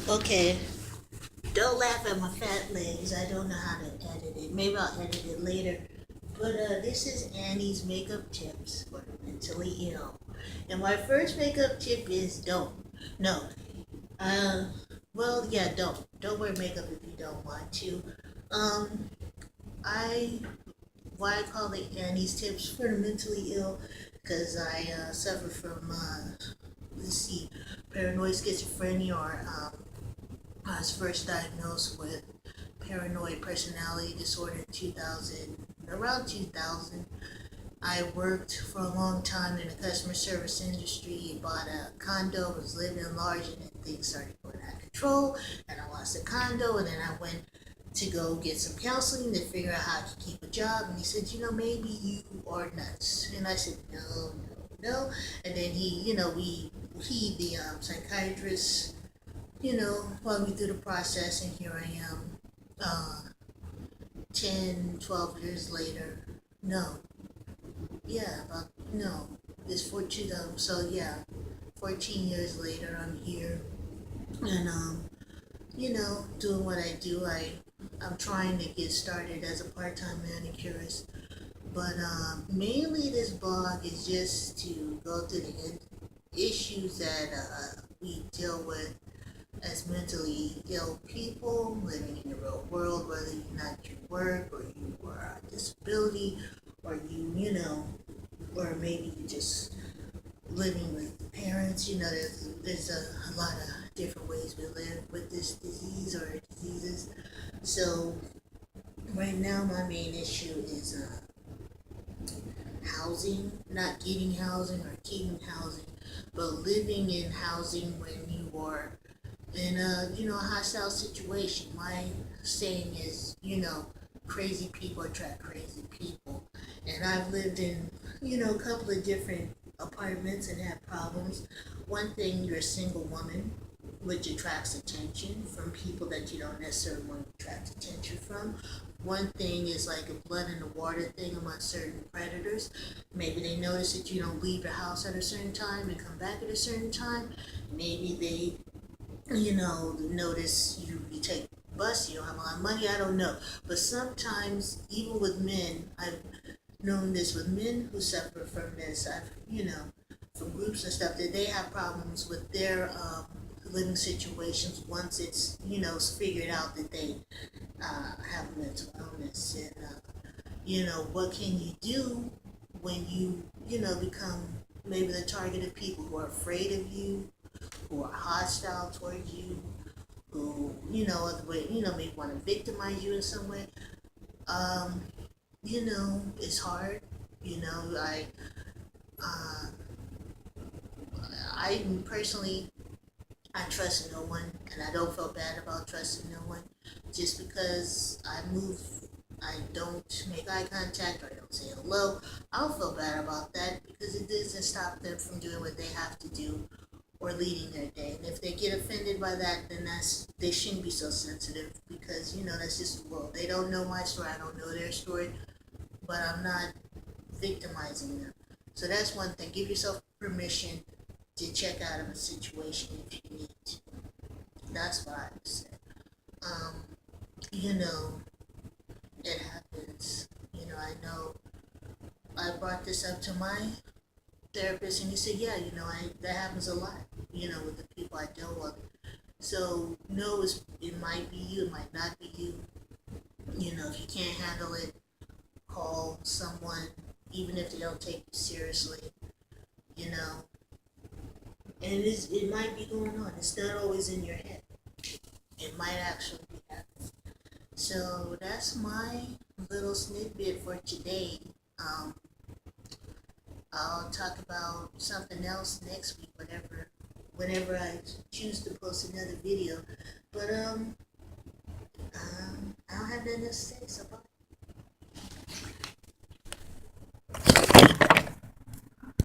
Okay, don't laugh at my fat legs. I don't know how to edit it. Maybe I'll edit it later. But this is Annie's makeup tips for the mentally ill. And my first makeup tip is don't. No. Uh, well, yeah, don't. Don't wear makeup if you don't want to. Um, I why I call it Annie's tips for the mentally ill because I suffer from let's see, paranoid schizophrenia or I was first diagnosed with paranoid personality disorder in 2000, around 2000. I worked for a long time in the customer service industry, bought a condo, was living large, and then things started going out of control, and I lost the condo, and then I went to go get some counseling to figure out how to keep a job, and he said, maybe you are nuts. And I said, no, no, no. And then the psychiatrist, walked me through the process, and here I am, uh, 10, 12 years later. No, yeah, about, no, it's 14, so yeah, 14 years later, I'm here, and, doing what I do. I'm trying to get started as a part-time manicurist, but mainly this blog is just to go through the issues that we deal with as mentally ill people living in the real world, whether you're not at work or you are on disability or or maybe you just living with parents. There's a lot of different ways we live with this disease or diseases. So right now my main issue is housing, not getting housing or keeping housing, but living in housing when you are in a hostile situation. My saying is, crazy people attract crazy people, and I've lived in a couple of different apartments and had problems. One thing, you're a single woman, which attracts attention from people that you don't necessarily want to attract attention from. One thing is like a blood in the water thing among certain predators. Maybe they notice that you don't leave your house at a certain time and come back at a certain time. Maybe they notice you take bus, you don't have a lot of money, I don't know. But sometimes, even with men, I've known this with men who suffer from this. From groups and stuff, that they have problems with their living situations once it's figured out that they have mental illness. And, what can you do when you become maybe the target of people who are afraid of you, who are hostile towards you, who, other way, maybe want to victimize you in some way. Um, it's hard. Uh, I personally, I trust no one, and I don't feel bad about trusting no one. Just because I don't make eye contact or I don't say hello, I don't feel bad about that because it doesn't stop them from doing what they have to do or leading their day. And if they get offended by that, then they shouldn't be so sensitive because that's just the world. They don't know my story, I don't know their story, but I'm not victimizing them. So that's one thing. Give yourself permission to check out of a situation if you need to. That's what I would say. Um, you know, it happens. I know I brought this up to my therapist, and he said, "Yeah, that happens a lot. With the people I deal with. So no, it might be you, it might not be you. If you can't handle it, call someone, even if they don't take you seriously. You know, and it might be going on. It's not always in your head. It might actually be happening. So that's my little snippet for today. Um, I'll talk about something else next week, whenever I choose to post another video. But I don't have nothing else to say. So bye.